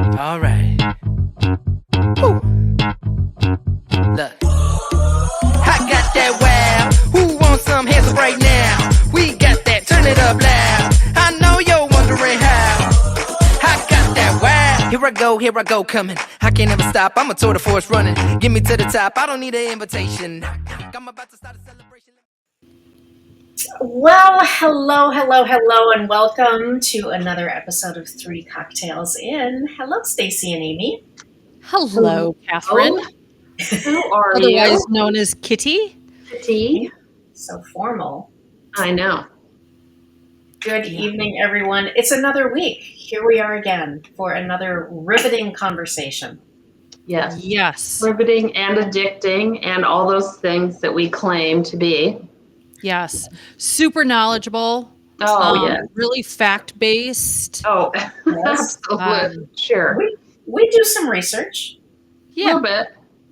All right. Woo. Look. I got that wow. Who wants some hands up right now? We got that. Turn it up loud. I know you're wondering how. I got that wow. Here I go, coming. I can't ever stop. I'm a tour de force running. Get me to the top. I don't need an invitation. I'm about to start a celebration. Well, hello, and welcome to another episode of Three Cocktails In. Hello, Stacey and Amy. Hello, Catherine. Who are Otherwise you? known as Kitty. Kitty. So formal. I know. Good evening, everyone. It's another week. Here we are again for another riveting conversation. Yes. Yes. Riveting and addicting and all those things that we claim to be. Yes. Super knowledgeable. Oh, yeah. Really fact-based. Oh, Yes. absolutely. Sure. We do some research. A little bit.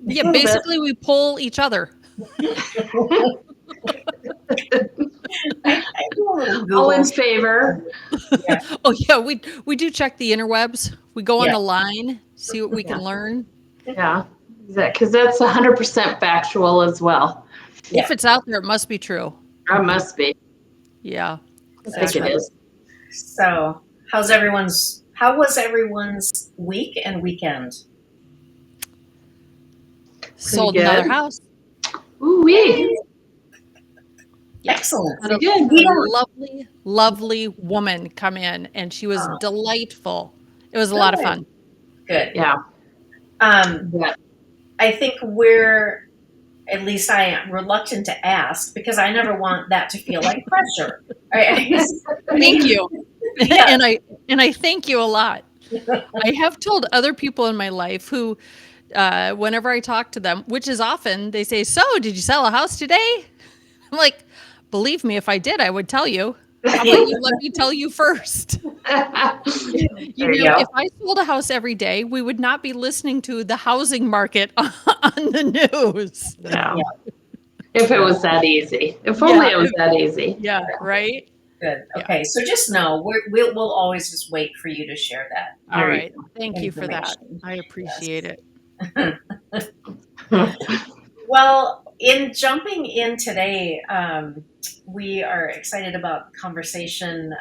Yeah, Little basically we pull each other. I do a little Google. All in favor. Yeah. Oh yeah, we do check the interwebs. We go on Yeah. the line, see what we can learn. Yeah. Because that's 100% factual as well. Yeah. If it's out there, it must be true. It must be. Yeah. I think it is. So, how was everyone's week and weekend? Sold good. another house. Ooh-wee. Excellent. Had a Good. lovely woman come in, and she was delightful. It was a lot of fun. Good. Yeah. Yeah. I think at least I am reluctant to ask because I never want that to feel like pressure. Thank you. Yeah. And I thank you a lot. I have told other people in my life who, whenever I talk to them, which is often, they say, "So, did you sell a house today?" I'm like, "Believe me, if I did, I would tell you. How about you let me tell you first?" There you go. If I sold a house every day, we would not be listening to the housing market on the news. No. If it was that easy. If only it was that easy. Yeah, right? Good. Yeah. Okay, so just know we'll always just wait for you to share that. All right. Thank you for that. I appreciate it. Well, in jumping in today, we are excited about conversation.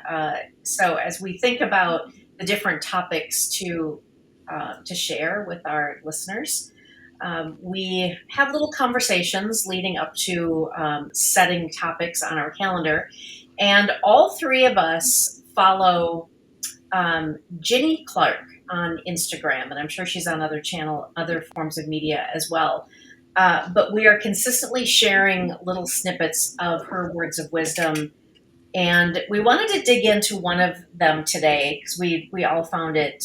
So as we think about the different topics to share with our listeners, we have little conversations leading up to setting topics on our calendar. And all three of us follow Ginny Clarke on Instagram, and I'm sure she's on other forms of media as well. But we are consistently sharing little snippets of her words of wisdom. And we wanted to dig into one of them today because we all found it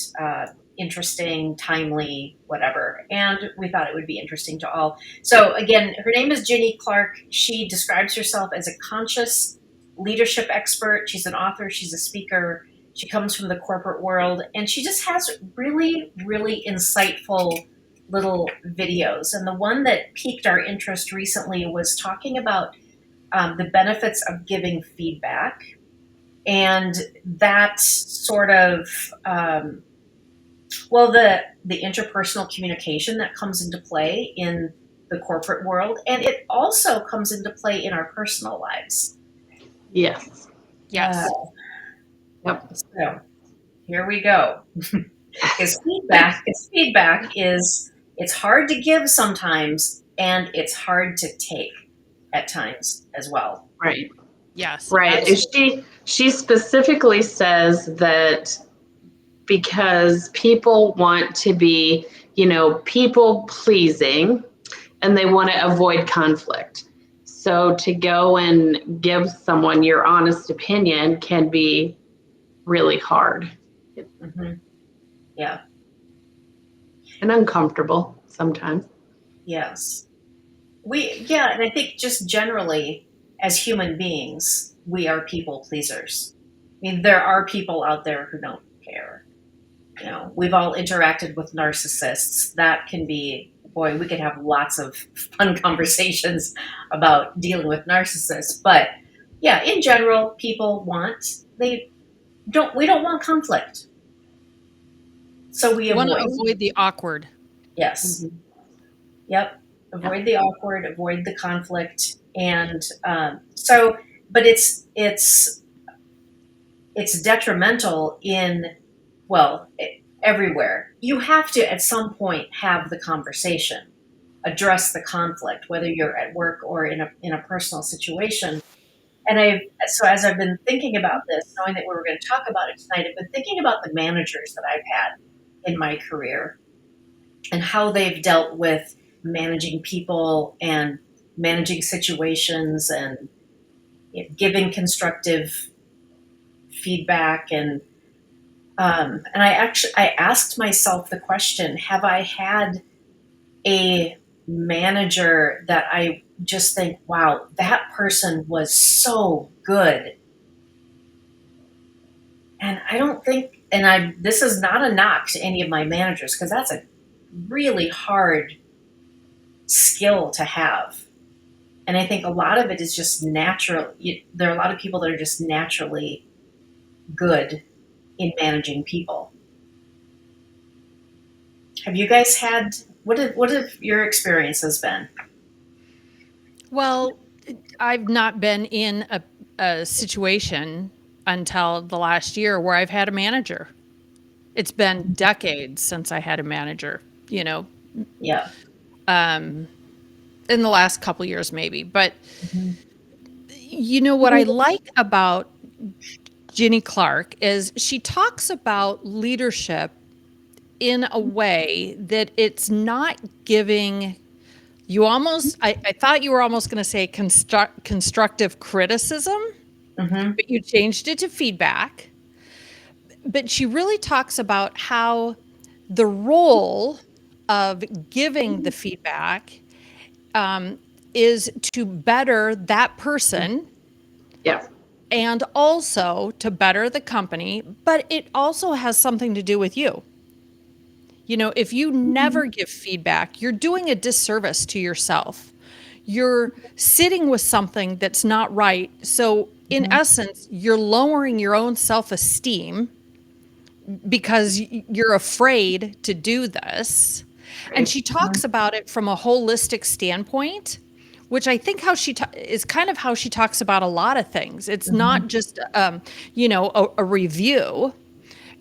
interesting, timely, whatever. And we thought it would be interesting to all. So again, her name is Ginny Clarke. She describes herself as a conscious leadership expert. She's an author. She's a speaker. She comes from the corporate world. And she just has really, really insightful little videos. And the one that piqued our interest recently was talking about the benefits of giving feedback. And that sort of, the interpersonal communication that comes into play in the corporate world. And it also comes into play in our personal lives. Yes. Yes. Yep. So here we go. Because feedback is, it's hard to give sometimes, and it's hard to take at times as well. Right. Yes. Right. She specifically says that because people want to be, people pleasing, and they want to avoid conflict. So to go and give someone your honest opinion can be really hard. Mm-hmm. Yeah. And uncomfortable sometimes. Yes. And I think just generally as human beings, we are people pleasers. I mean, there are people out there who don't care. We've all interacted with narcissists. That can be, boy, we could have lots of fun conversations about dealing with narcissists. But yeah, in general, we don't want conflict. So we You want to avoid, avoid the awkward. yes. Mhm. Yep. Avoid the awkward, avoid the conflict. And but it's detrimental in, well, everywhere. You have to at some point have the conversation, address the conflict, whether you're at work or in a personal situation. And so as I've been thinking about this, knowing that we were going to talk about it tonight, I've been thinking about the managers that I've had in my career and how they've dealt with managing people and managing situations and giving constructive feedback. And I asked myself the question: have I had a manager that I just think, wow, that person was so good? And I don't think, this is not a knock to any of my managers, because that's a really hard skill to have. And I think a lot of it is just natural. There are a lot of people that are just naturally good in managing people. Have you guys had, what have your experiences been? Well, I've not been in a situation until the last year where I've had a manager. It's been decades since I had a manager, you know, Yeah. in the last couple years maybe. But Mhm. you know what I like about Ginny Clarke is she talks about leadership in a way that it's not giving you almost, I thought you were almost going to say constructive criticism, Mhm. but you changed it to feedback. But she really talks about how the role of giving the feedback is to better that person Yeah. and also to better the company, but it also has something to do with you. You know, if you never give feedback, you're doing a disservice to yourself. You're sitting with something that's not right. So, in Mhm. essence, you're lowering your own self esteem because you're afraid to do this. And Right. she talks about it from a holistic standpoint, which I think is kind of how she talks about a lot of things. It's Mhm. not just, a review.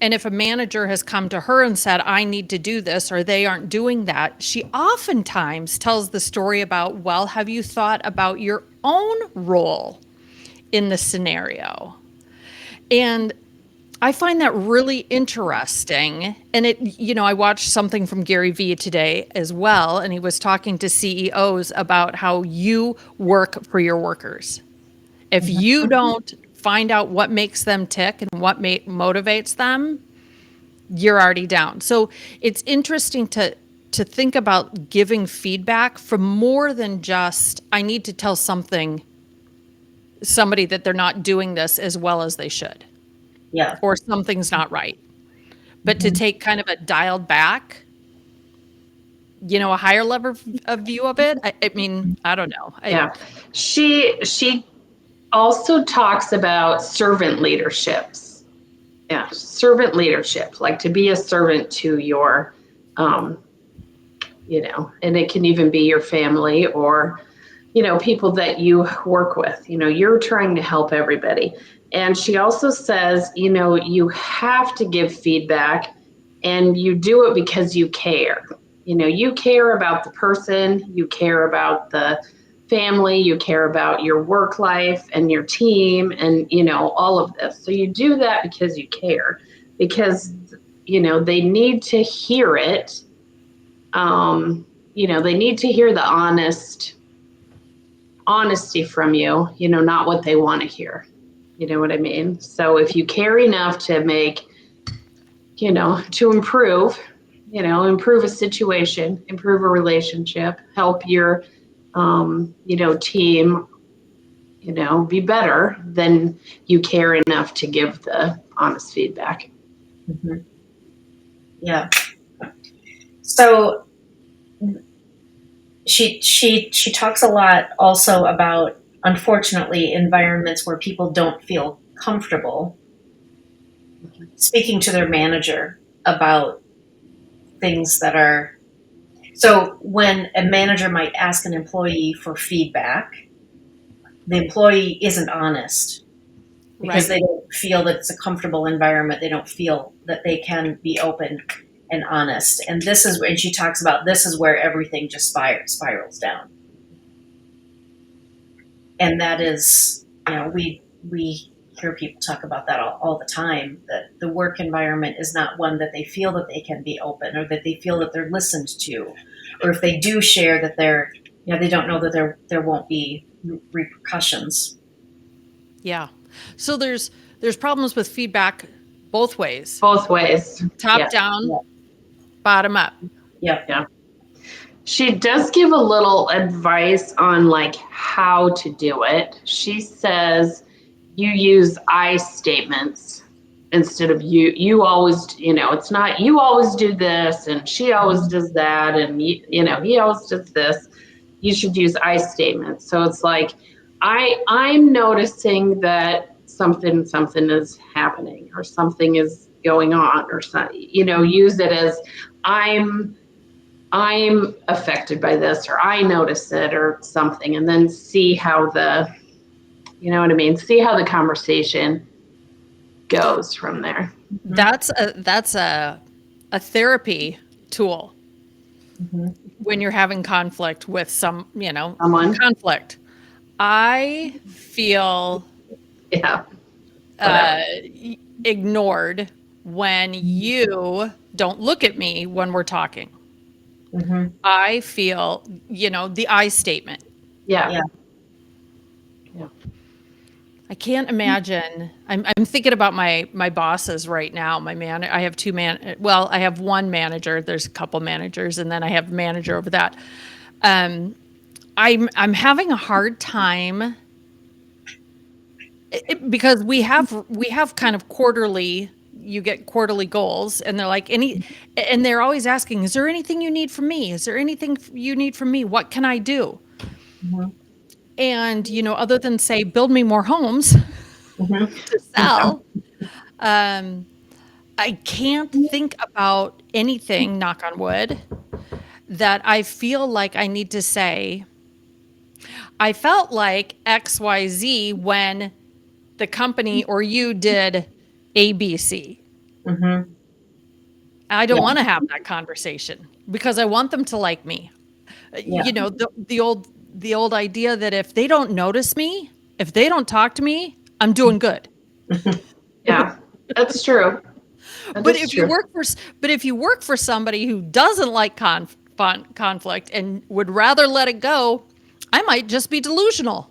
And if a manager has come to her and said, I need to do this, or they aren't doing that, she oftentimes tells the story about, well, have you thought about your own role in the scenario? And I find that really interesting. And I watched something from Gary Vee today as well. And he was talking to CEOs about how you work for your workers. If you don't find out what makes them tick and what motivates them, you're already down. So it's interesting to think about giving feedback from more than just I need to tell somebody that they're not doing this as well as they should Yeah. or something's not right. But to Mhm. take kind of a dialed back, a higher level of view of it. I mean, I don't know. Yeah. She also talks about servant leaderships. Yeah, servant leadership, like to be a servant to your, um, and it can even be your family or, people that you work with. You're trying to help everybody. And she also says, you have to give feedback and you do it because you care. You care about the person, you care about the family, you care about your work life and your team and, all of this. So you do that because you care, because, they need to hear it. They need to hear the honesty from you, not what they want to hear. You know what I mean? So if you care enough to make, to improve a situation, improve a relationship, help your, team, be better, then you care enough to give the honest feedback. Mhm. Yeah. So she talks a lot also about, unfortunately, environments where people don't feel comfortable speaking to their manager about things that are, so when a manager might ask an employee for feedback, the employee isn't honest because Right. they don't feel that it's a comfortable environment. They don't feel that they can be open and honest. And this is when she talks about, this is where everything just spirals down. And that is, we hear people talk about that all the time, that the work environment is not one that they feel that they can be open, or that they feel that they're listened to, or if they do share that they don't know that there won't be repercussions. Yeah. So there's problems with feedback both ways. Both ways. Top Yeah. down, Yeah. bottom up. Yep. Yeah. She does give a little advice on like how to do it. She says you use I statements instead of you. You always, it's not you always do this and she always does that and he always does this. You should use I statements. So it's like I'm noticing that something is happening or something is going on or something. Use it as I'm affected by this, or I notice it, or something, and then see how see how the conversation goes from there. That's a therapy tool Mm-hmm. when you're having conflict with Someone, conflict. I feel yeah, ignored when you don't look at me when we're talking. Mm-hmm. I feel, the I statement. yeah, I can't imagine. I'm thinking about my bosses right now. I have I have one manager. There's a couple managers, and then I have a manager over that. I'm having a hard time because we have kind of quarterly. You get quarterly goals, and they're like and they're always asking, "Is there anything you need from me? Is there anything you need from me? What can I do?" Mm-hmm. And other than say, "Build me more homes." Mm-hmm. To sell. I can't think about anything, knock on wood, that I feel like I need to say. I felt like XYZ when the company or you did ABC. Mm-hmm. I don't Yeah. want to have that conversation because I want them to like me. Yeah. The old idea that if they don't notice me, if they don't talk to me, I'm doing good. yeah. That's true. But if you work for somebody who doesn't like conflict and would rather let it go, I might just be delusional.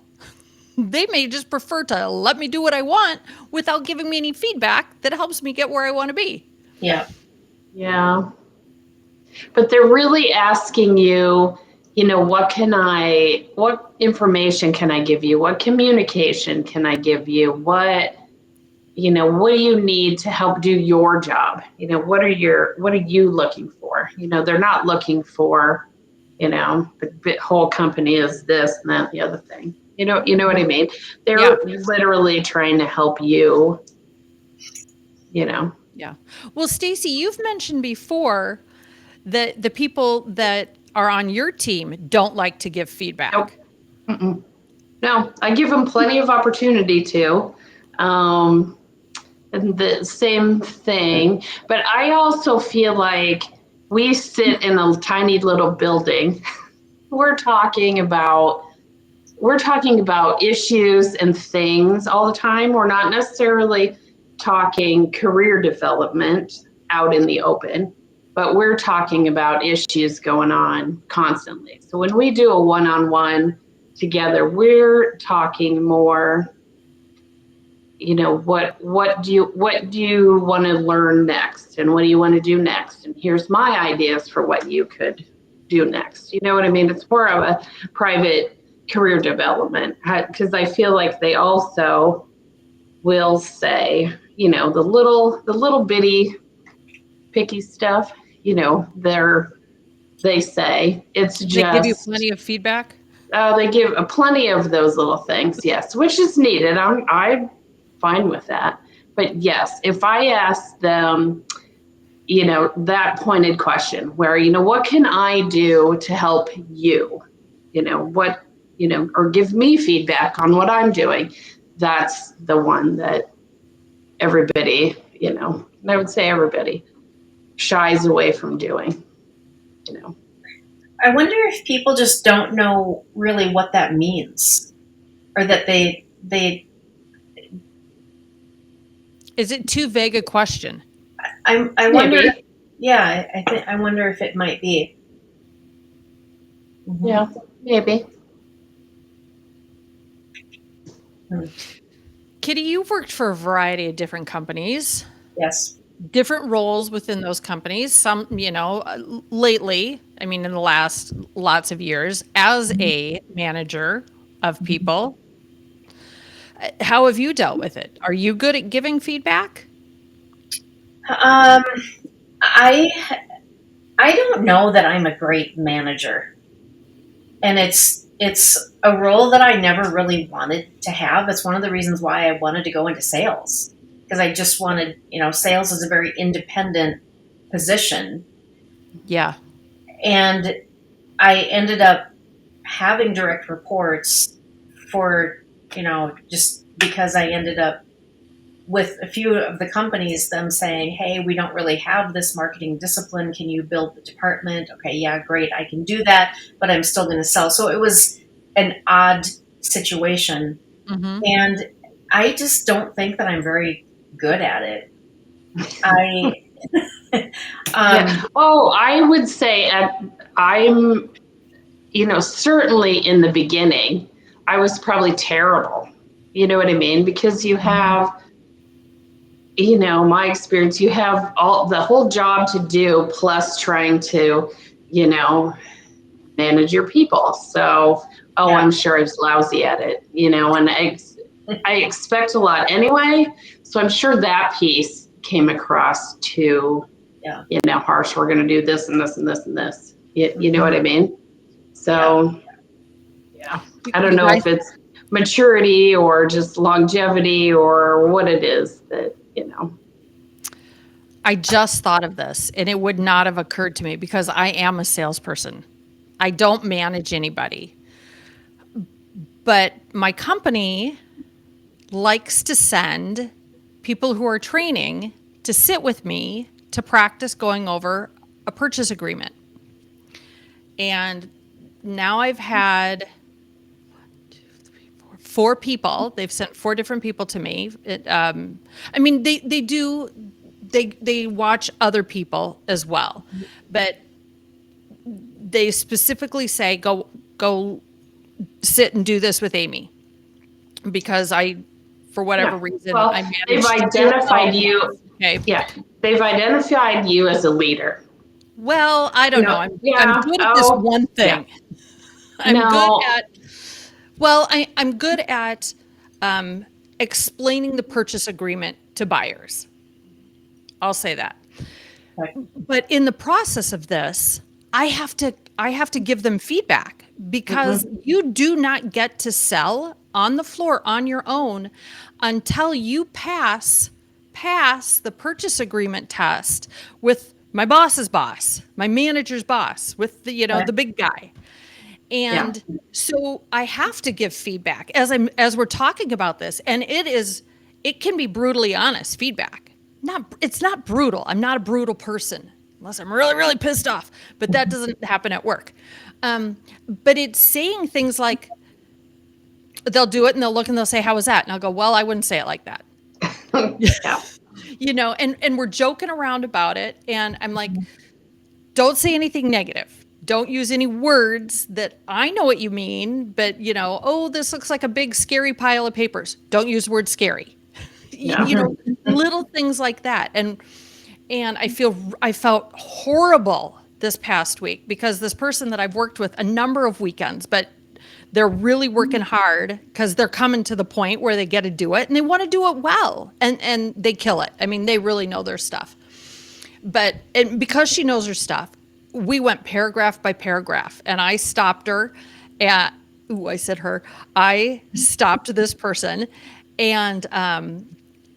They may just prefer to let me do what I want without giving me any feedback that helps me get where I want to be. Yeah. Yeah. But they're really asking you, what information can I give you? What communication can I give you? What do you need to help do your job? What are you looking for? They're not looking for, the whole company is this and that, the other thing. You know what I mean? They're literally trying to help you, Yeah. Well, Stacey, you've mentioned before that the people that are on your team don't like to give feedback. Nope. Mm-mm. No, I give them plenty of opportunity to. And the same thing. But I also feel like we sit in a tiny little building. We're talking about issues and things all the time. We're not necessarily talking career development out in the open, but we're talking about issues going on constantly. So when we do a one-on-one together, we're talking more, what do you want to learn next, and what do you want to do next, and here's my ideas for what you could do next. You know what I mean? It's more of a private career development, because I feel like they also will say, the little bitty picky stuff, they say it's just, They give you plenty of feedback. they give plenty of those little things, yes, which is needed. I'm fine with that. But yes, if I ask them, that pointed question where, what can I do to help you? Or give me feedback on what I'm doing. That's the one that everybody, and I would say everybody shies away from doing, I wonder if people just don't know really what that means, or that they Is it too vague a question? I wonder. Maybe. Yeah, I wonder if it might be. Mhm. Yeah, maybe. Kitty, you've worked for a variety of different companies, Yes. different roles within those companies. Some, lately, I mean, in the last lots of years, as a manager of people. How have you dealt with it? Are you good at giving feedback? Um, I I don't know that I'm a great manager, and it's a role that I never really wanted to have. It's one of the reasons why I wanted to go into sales, because I just wanted, sales is a very independent position, Yeah. and I ended up having direct reports for, just because I ended up with a few of the companies, them saying, hey, we don't really have this marketing discipline. Can you build the department? Okay, yeah, great. I can do that, but I'm still going to sell. So it was an odd situation. Mm-hmm. And I just don't think that I'm very good at it. I, Yeah. Oh, I would say I'm, certainly in the beginning, I was probably terrible. You know what I mean? Because you have, my experience, you have the whole job to do plus trying to, manage your people. So, yeah, I'm sure I was lousy at it, and I expect a lot anyway. So I'm sure that piece came across too, yeah, harsh. We're going to do this and this and this and this. You know what I mean? yeah. So, yeah, I don't You know guys, if it's maturity or just longevity or what it is that, I just thought of this and it would not have occurred to me because I am a salesperson. I don't manage anybody. But my company likes to send people who are training to sit with me to practice going over a purchase agreement. And now I've had 4 people. They've sent 4 different people to me. I mean, they do. They watch other people as well, but they specifically say go sit and do this with Amy because for whatever yeah. reason Well, I they've managed to do it identified all. you. Okay. Yeah. They've identified you as a leader. Well, I don't know. I'm Yeah. good at this Oh, one yeah. thing. I'm good No. at Well, I'm good at explaining the purchase agreement to buyers. I'll say that. Right. But in the process of this, I have to give them feedback because Mm-hmm. you do not get to sell on the floor on your own until you pass the purchase agreement test with my boss's boss, my manager's boss, with Right. the big guy. Yeah. And so I have to give feedback as we're talking about this. And it can be brutally honest feedback. It's not brutal. I'm not a brutal person unless I'm really, really pissed off. But that doesn't happen at work. But it's saying things like they'll do it and they'll look and they'll say, "How was that?" And I'll go, "Well, I wouldn't say it like that." Yeah. And we're joking around about it. And I'm like, don't say anything negative. Don't use any words that I know what you mean, but oh, this looks like a big scary pile of papers. Don't use the word scary. Yeah. Little things like that. And I felt horrible this past week because this person that I've worked with a number of weekends, but they're really working hard because they're coming to the point where they get to do it and they want to do it well and they kill it. I mean, they really know their stuff. And because she knows her stuff, we went paragraph by paragraph, and I stopped her at. Ooh, I said her. I stopped this person, and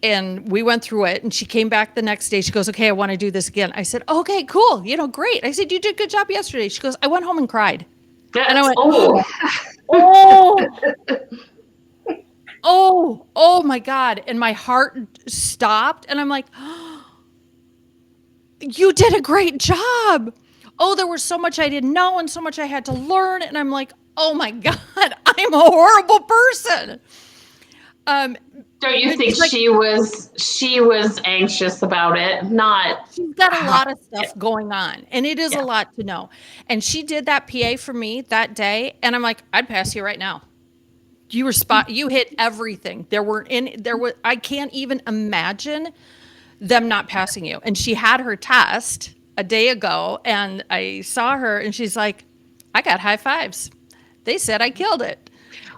and we went through it, and she came back the next day. She goes, okay, I want to do this again. I said, okay, cool. Great. I said, you did a good job yesterday. She goes, I went home and cried. And I went, oh my God. And my heart stopped. And I'm like, you did a great job. Oh, there was so much I didn't know and so much I had to learn. And I'm like, oh my God, I'm a horrible person. Don't you think she was anxious about it? Not. She's got a lot of stuff going on, and it is a lot to know. And she did that PA for me that day, and I'm like, I'd pass you right now. You were you hit everything. I can't even imagine them not passing you. And she had her test a day ago, and I saw her, and she's like, I got high fives. They said I killed it.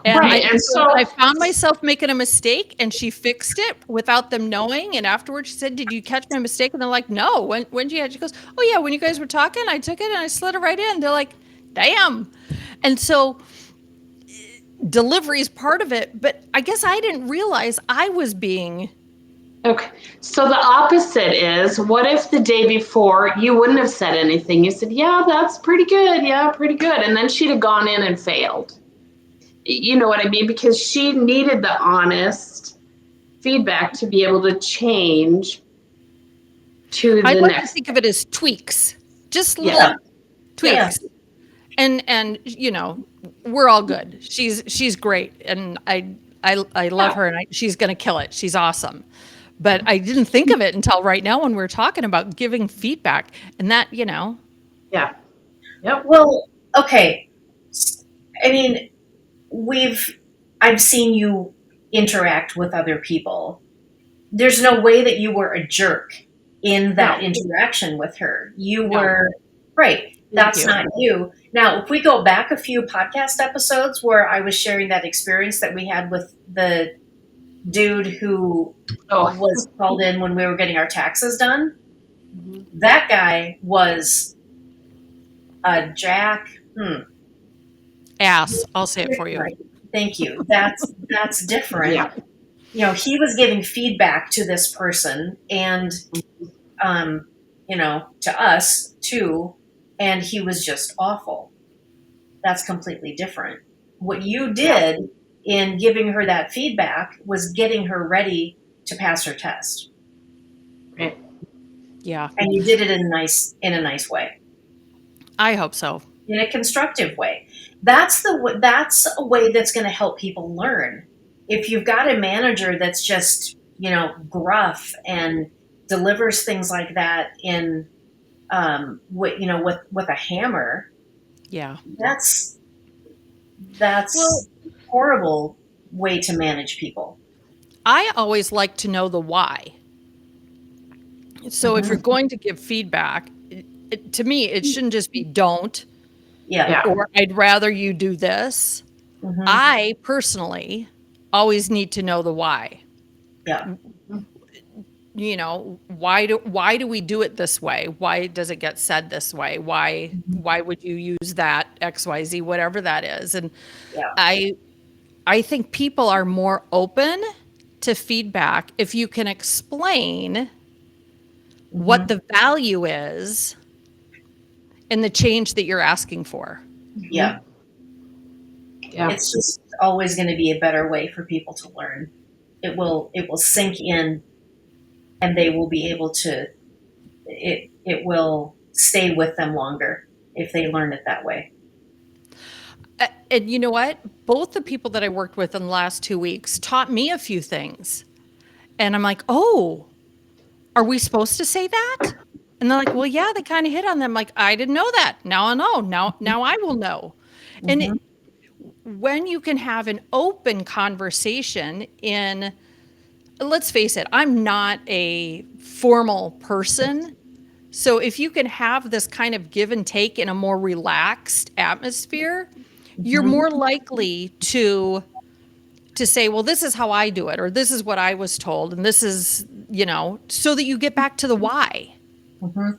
And I found myself making a mistake, and she fixed it without them knowing. And afterwards, she said, did you catch my mistake? And they're like, no. When she goes, oh yeah, when you guys were talking, I took it and I slid it right in. They're like, damn. And so delivery is part of it, but I guess I didn't realize I was being. Okay. So the opposite is, what if the day before you wouldn't have said anything? You said, yeah, that's pretty good. Yeah, pretty good. And then she'd have gone in and failed. You know what I mean? Because she needed the honest feedback to be able to change to the I like next. to think of it as tweaks, just little tweaks. Yeah. And we're all good. She's great, and I love her, and she's going to kill it. She's awesome. But I didn't think of it until right now when we were talking about giving feedback, and that, Yeah. Yep. Well, okay. I mean, I've seen you interact with other people. There's no way that you were a jerk in that interaction with her. You were, right. That's not you. Now, if we go back a few podcast episodes where I was sharing that experience that we had with the dude who was called in when we were getting our taxes done, that guy was a jack. Ass. I'll say it for you. Thank you. That's different. Yeah. He was giving feedback to this person and, to us too. And he was just awful. That's completely different. What you did in giving her that feedback was getting her ready to pass her test. Right. Yeah. And you did it in a nice way. I hope so. In a constructive way. That's a way that's going to help people learn. If you've got a manager that's just, gruff and delivers things like that in, with a hammer. Yeah. That's a horrible way to manage people. I always like to know the why. So if you're going to give feedback, to me, it shouldn't just be don't. Yeah. Or I'd rather you do this. Mm-hmm. I personally always need to know the why. Yeah. Why do we do it this way? Why does it get said this way? Why would you use that XYZ, whatever that is? And I think people are more open to feedback if you can explain what the value is and the change that you're asking for. Yeah. Yeah. It's just always going to be a better way for people to learn. It will sink in, and they will be able to, it will stay with them longer if they learn it that way. And you know what? Both the people that I worked with in the last 2 weeks taught me a few things. And I'm like, oh, are we supposed to say that? And they're like, well, yeah, they kind of hit on them. Like, I didn't know that. Now I know. Now I will know. Mm-hmm. And when you can have an open conversation let's face it, I'm not a formal person. So if you can have this kind of give and take in a more relaxed atmosphere, you're more likely to say, well, this is how I do it, or this is what I was told. And this is, so that you get back to the why. Mm-hmm.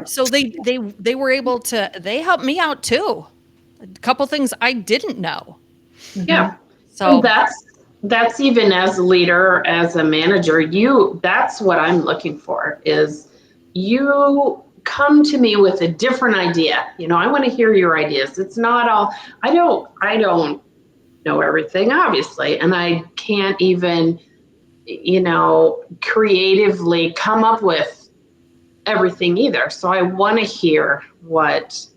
So they were able to, they helped me out too. A couple things I didn't know. Yeah. So that's even as a leader, as a manager, that's what I'm looking for is you come to me with a different idea. I want to hear your ideas. It's not all, I don't know everything, obviously, and I can't even, creatively come up with everything either. So I want to hear what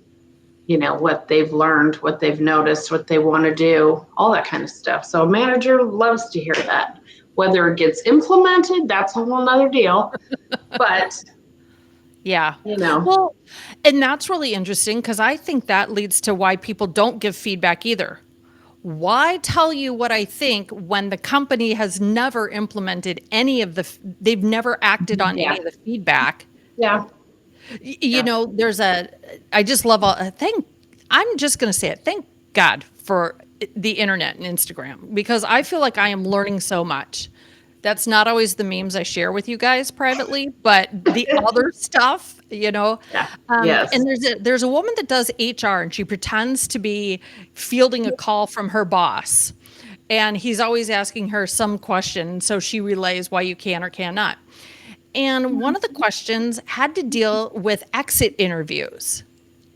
they've learned, what they've noticed, what they want to do, all that kind of stuff. So a manager loves to hear that. Whether it gets implemented, that's a whole nother deal. But, Yeah. Well, and that's really interesting because I think that leads to why people don't give feedback either. Why tell you what I think when the company has never implemented they've never acted on yeah, any of the feedback? yeah, I just love I'm just going to say it. Thank God for the internet and Instagram because I feel like I am learning so much. That's not always the memes I share with you guys privately, but the other stuff, yeah, yes, and there's a woman that does HR and she pretends to be fielding a call from her boss. And he's always asking her some question. So she relays why you can or cannot. And one of the questions had to deal with exit interviews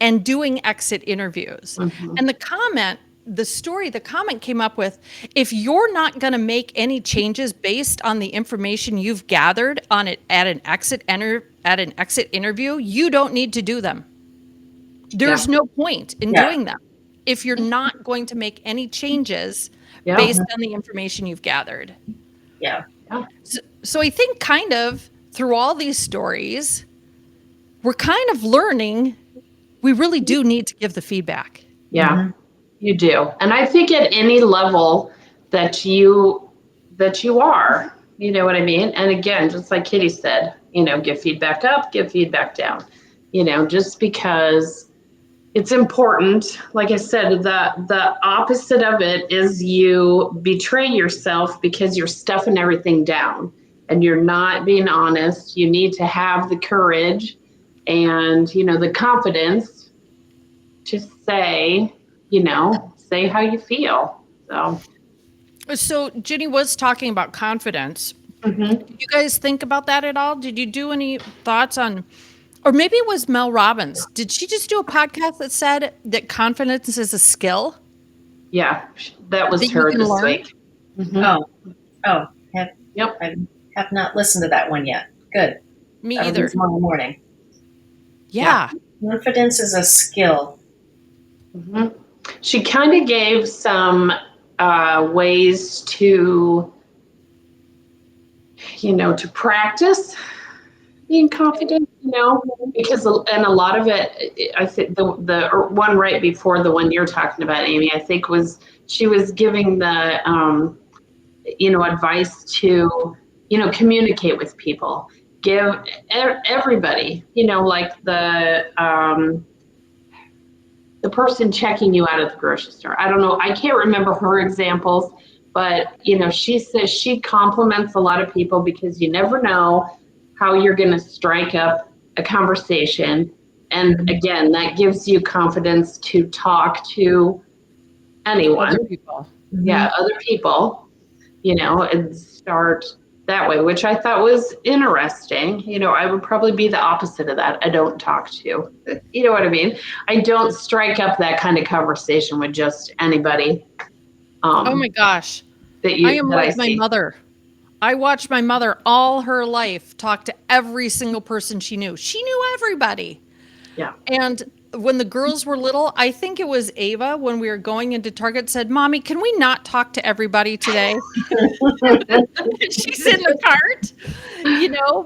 and doing exit interviews. Mhm. And the comment came up with, if you're not going to make any changes based on the information you've gathered on it at an exit interview, you don't need to do them. There's Yeah. no point in Yeah. doing them if you're not going to make any changes Yeah. based on the information you've gathered. Yeah. So I think kind of through all these stories, we're kind of learning we really do need to give the feedback. Yeah, you do. And I think at any level that you are, you know what I mean? And again, just like Kitty said, give feedback up, give feedback down. Just because it's important. Like I said, the opposite of it is you betray yourself because you're stuffing everything down and you're not being honest. You need to have the courage and the confidence to say how you feel. So Ginny was talking about confidence. Mhm. Did you guys think about that at all? Did you do any thoughts on, or maybe it was Mel Robbins? Did she just do a podcast that said that confidence is a skill Yeah, that was that you her can this learn? week. Mhm. Yep. I have not listened to that one yet. Good. Me That'll be either. tomorrow morning. Yeah. Confidence is a skill. Mhm. She kind of gave some ways to practice being confident, because and a lot of it, I think the one right before the one you're talking about, Amy, I think she was giving the advice to communicate with people, give everybody, like the person checking you out at the grocery store. I don't know. I can't remember her examples, but she says she compliments a lot of people because you never know how you're going to strike up a conversation. And again, that gives you confidence to talk to anyone. Other people. Yeah, other people, and start that way, which I thought was interesting. I would probably be the opposite of that. I don't talk to, you know what I mean? I don't strike up that kind of conversation with just anybody. Oh my gosh. I am like my mother. I watched my mother all her life talk to every single person she knew. She knew everybody. Yeah. And when the girls were little, I think it was Ava when we were going into Target said, "Mommy, can we not talk to everybody today?" She's in the cart,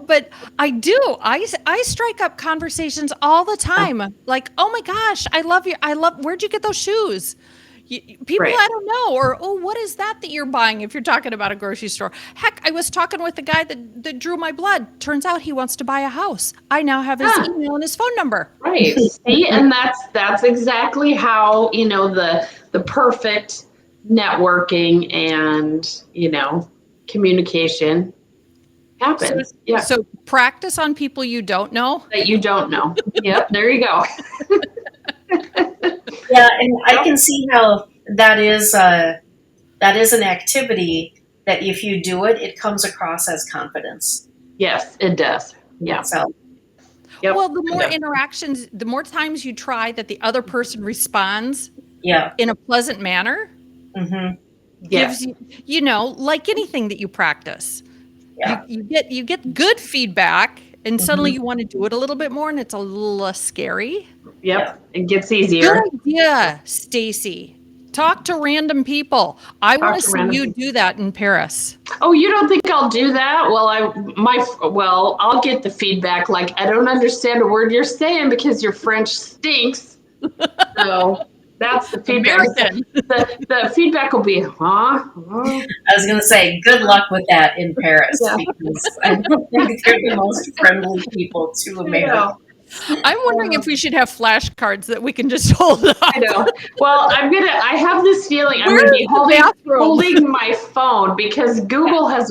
but I do. I strike up conversations all the time. Like, "Oh my gosh, I love you. Where'd you get those shoes?" People Right. I don't know, or "Oh, what is that you're buying?" If you're talking about a grocery store. Heck, I was talking with the guy that drew my blood. Turns out he wants to buy a house. I now have his email and his phone number. Right. See, and that's exactly how, the perfect networking and, communication happens. Yeah. So practice on people you don't know. That you don't know. Yep. There you go. Yeah, and I can see how that is that is an activity that if you do it, it comes across as confidence. Yes, it does. Yeah. So, Yep. Well, the more Yep. interactions, the more times you try that the other person responds yeah. in a pleasant manner hmm gives Yes. you, like anything that you practice. Yeah. You get good feedback and suddenly Mhm. you want to do it a little bit more and it's a little less scary. Yep. Yeah. It gets Good easier. idea, Stacey. Talk to random people. I want to to see random you people. do that in Paris. Oh, you don't think I'll do that? Well, I'll get the feedback like, I don't understand a word you're saying because your French stinks. So that's the feedback. American. The feedback will be, huh? I was going to say, good luck with that in Paris Yeah. because I don't think they're the most friendly people to I America. know. I'm wondering if we should have flashcards that we can just hold up. I know. Well, I have this feeling I'm Where going to be is the bathroom? holding my phone because Google has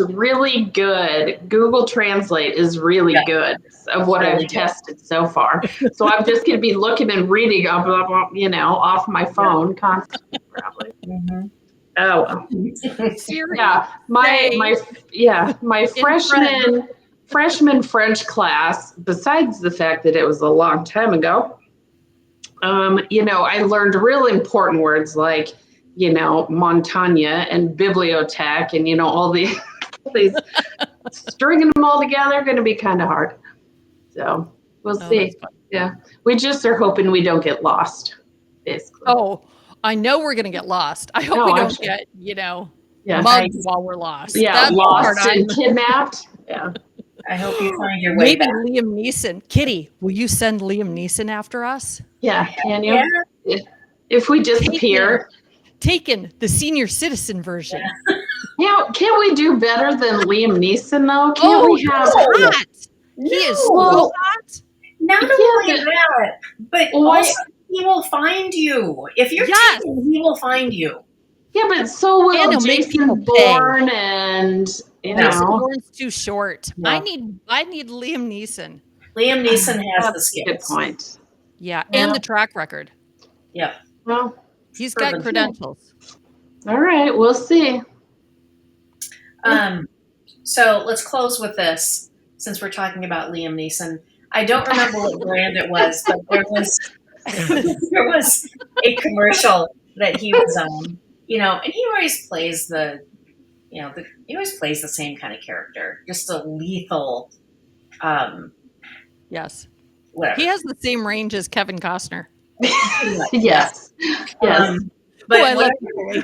Google Translate is really good of what Really I've good. tested so far. So I'm just going to be looking and reading, blah, blah, blah, off my phone constantly, probably. Mhm. Oh, well. Siri, Yeah. My in freshman French class, besides the fact that it was a long time ago, I learned real important words like, montagne and bibliothèque and, all these stringing them all together are going to be kind of hard. So we'll Oh, see. that's fun. Yeah. We just are hoping we don't get lost, basically. Oh, I know we're going to get lost. I hope No, we I'm don't sure. get, Yeah. mugged while we're lost. Yeah. That's the part Lost and kidnapped. Yeah. I hope you find your way Maybe back. Liam Neeson. Kitty, will you send Liam Neeson after us? Yeah. Can you? Yeah. If we disappear. Taken, the senior citizen version. Can't we do better than Liam Neeson though? Can't Oh, we have? he's hot. He is so No. hot. Not Yeah, only but- that, but Why- also he will find you. If you're Yes. taken, he will find you. Yeah, but so will And he'll make people Jason pay. Bourne and Jason Bourne's too short. Yeah. I need Liam Neeson. Liam Neeson has the That's a good skills. point. Yeah, Yeah. and the track record. Yeah. Well, He's got Proven. credentials. all right, we'll see. So let's close with this, since we're talking about Liam Neeson. I don't remember what brand it was, but there was a commercial that he was on, and he always plays he always plays the same kind of character, just a lethal, Yes. whatever. He has the same range as Kevin Costner. Yes. Yes. But Who I love whatever- equally.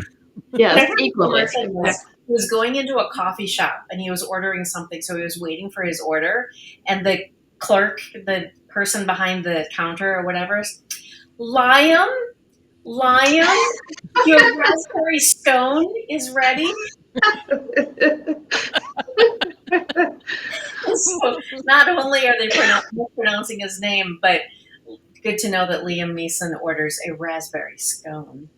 Yes. whatever the Equally. commercial was, he was going into a coffee shop and he was ordering something, so he was waiting for his order, and the clerk, the person behind the counter or whatever, Liam, your raspberry scone is ready. So not only are they mispronouncing his name, but good to know that Liam Neeson orders a raspberry scone.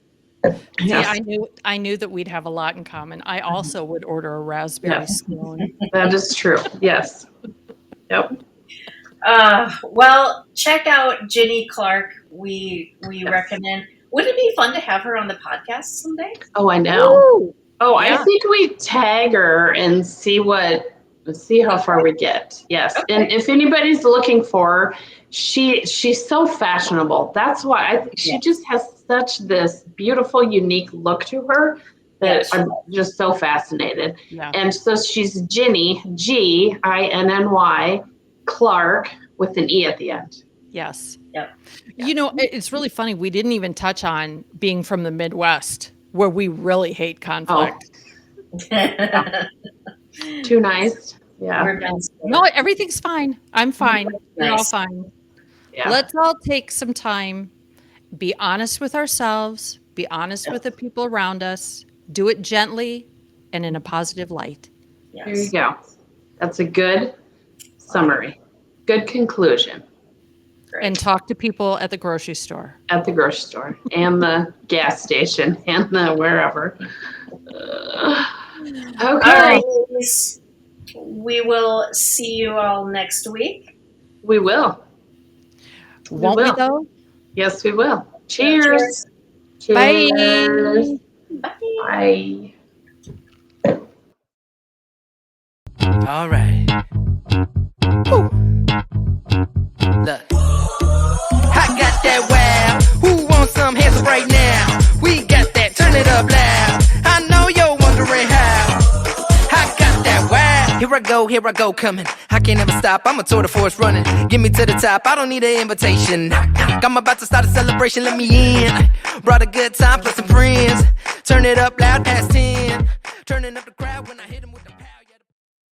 See, Yes. I knew that we'd have a lot in common. I also would order a raspberry Yes. scone. That is true. Yes. Yep. Well, check out Ginny Clarke. We recommend. Wouldn't it be fun to have her on the podcast someday? Oh, I know. Ooh, Oh, yeah. I think we tag her and see how far we get. Yes. Okay. And if anybody's looking for her, she's so fashionable. That's why I think she just has such this beautiful, unique look to her that Yes. I'm just so fascinated. Yeah. And so she's Ginny, Ginny, Clarke with an E at the end. Yes. Yep. It's really funny. We didn't even touch on being from the Midwest, where we really hate conflict. Too nice. Yeah. We're nice. No, everything's fine. I'm fine. We're all Nice. fine. Yeah. Let's all take some time, be honest with ourselves, be honest with the people around us, do it gently and in a positive light. Yes. There you go. That's a good summary. Good conclusion. Great. And talk to people at the grocery store. At the grocery store and the gas station and the wherever. Okay. All right, ladies. We will see you all next week. We will. Won't we will. though? Yes, we will. Cheers. Cheers. Bye. Cheers. Bye. Bye. All right. Woo. Look. I got that wow. Who wants some hands up right now? We got that. Turn it up loud. I know you're wondering how. I got that wow. Here I go, coming. I can't ever stop. I'm a tour de force running. Get me to the top. I don't need an invitation. I'm about to start a celebration. Let me in. Brought a good time plus some friends. Turn it up loud past 10. Turning up the crowd when I hit 'em.